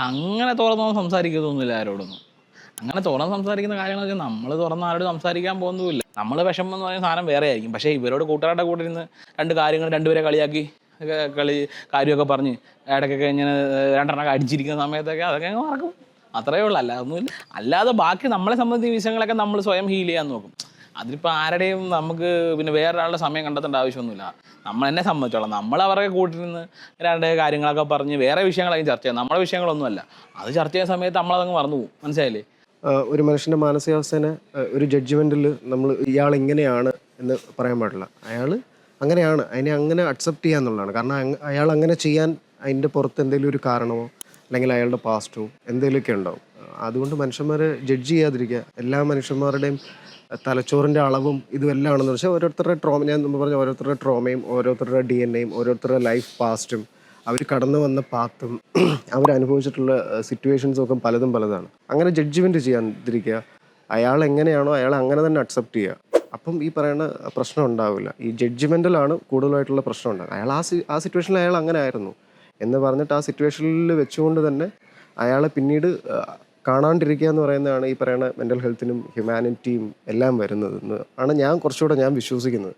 അങ്ങനെ തുറന്നൊന്നും സംസാരിക്കത്തൊന്നുമില്ല ആരോടൊന്നും. അങ്ങനെ തുറന്ന് സംസാരിക്കുന്ന കാര്യങ്ങൾ വെച്ചാൽ നമ്മൾ തുറന്ന് ആരോട് സംസാരിക്കാൻ പോകുന്നുമില്ല. നമ്മൾ വിഷമം എന്ന് പറയുന്ന സാധനം വേറെ ആയിരിക്കും. പക്ഷേ ഇവരോട് കൂട്ടുകാരുടെ കൂടെ ഇരുന്ന് രണ്ട് കാര്യങ്ങൾ രണ്ടുപേരെ കളിയാക്കി കാര്യമൊക്കെ പറഞ്ഞ് ഇടയ്ക്കൊക്കെ ഇങ്ങനെ രണ്ടെണ്ണമൊക്കെ അടിച്ചിരിക്കുന്ന സമയത്തൊക്കെ അതൊക്കെ അങ്ങ് മറക്കും. അത്രയേ ഉള്ളൂ, അല്ലാതെ ഒന്നുമില്ല. അല്ലാതെ ബാക്കി നമ്മളെ സംബന്ധിച്ച വിഷയങ്ങളൊക്കെ നമ്മൾ സ്വയം ഹീൽ ചെയ്യാൻ നോക്കും. അതിലിപ്പോൾ ആരുടെയും നമുക്ക് പിന്നെ വേറൊരാളുടെ സമയം കണ്ടെത്തേണ്ട ആവശ്യമൊന്നുമില്ല. എന്നെ സംബന്ധിച്ചോളം നമ്മൾ അവരുടെ കൂട്ടിൽ നിന്ന് രണ്ട് കാര്യങ്ങളൊക്കെ പറഞ്ഞ് വേറെ വിഷയങ്ങളായിരിക്കും ചർച്ച ചെയ്യുക. നമ്മുടെ വിഷയങ്ങളൊന്നുമല്ല. അത് ചർച്ച ചെയ്യുന്ന സമയത്ത് നമ്മളതങ്ങ് മറന്നു പോകും. മനസ്സിലായില്ലേ? ഒരു മനുഷ്യൻ്റെ മാനസികാവസ്ഥേനെ ഒരു ജഡ്ജ്മെൻറ്റിൽ നമ്മൾ ഇയാൾ ഇങ്ങനെയാണ് എന്ന് പറയാൻ പാടില്ല. അയാൾ അങ്ങനെയാണ്, അതിനെ അങ്ങനെ അക്സെപ്റ്റ് ചെയ്യുക എന്നുള്ളതാണ്. കാരണം അയാൾ അങ്ങനെ ചെയ്യാൻ അതിൻ്റെ പുറത്ത് എന്തെങ്കിലും ഒരു കാരണമോ അല്ലെങ്കിൽ അയാളുടെ പാസ്റ്റോ എന്തെങ്കിലുമൊക്കെ ഉണ്ടാവും. അതുകൊണ്ട് മനുഷ്യന്മാരെ ജഡ്ജ് ചെയ്യാതിരിക്കുക. എല്ലാ മനുഷ്യന്മാരുടെയും തലച്ചോറിൻ്റെ അളവും ഇതുമെല്ലാം ആണെന്ന് വെച്ചാൽ ഓരോരുത്തരുടെ ട്രോമ, ഞാൻ മുമ്പ് പറഞ്ഞ ഓരോരുത്തരുടെ ട്രോമയും ഓരോരുത്തരുടെ DNA-യും ഓരോരുത്തരുടെ ലൈഫ് പാസ്റ്റും അവർ കടന്നു വന്ന പാത്തും അവരനുഭവിച്ചിട്ടുള്ള സിറ്റുവേഷൻസും ഒക്കെ പലതാണ്. അങ്ങനെ ജഡ്ജ്മെൻറ്റ് ചെയ്യാതിരിക്കുക. അയാൾ എങ്ങനെയാണോ അയാൾ അങ്ങനെ തന്നെ അക്സെപ്റ്റ് ചെയ്യുക. അപ്പം ഈ പറയുന്ന പ്രശ്നം ഉണ്ടാവില്ല. ഈ ജഡ്ജ്മെൻറ്റലാണ് കൂടുതലായിട്ടുള്ള പ്രശ്നം ഉണ്ടാകുക. അയാൾ ആ സിറ്റുവേഷനിൽ അയാൾ അങ്ങനെ ആയിരുന്നു എന്ന് പറഞ്ഞിട്ട് ആ സിറ്റുവേഷനിൽ വെച്ചുകൊണ്ട് തന്നെ അയാളെ പിന്നീട് കാണാണ്ടിരിക്കുക എന്ന് പറയുന്നതാണ് ഈ പറയുന്ന മെൻ്റൽ ഹെൽത്തിനും ഹ്യൂമാനിറ്റിയും എല്ലാം വരുന്നത് എന്ന് ആണ് ഞാൻ കുറച്ചുകൂടെ വിശ്വസിക്കുന്നത്.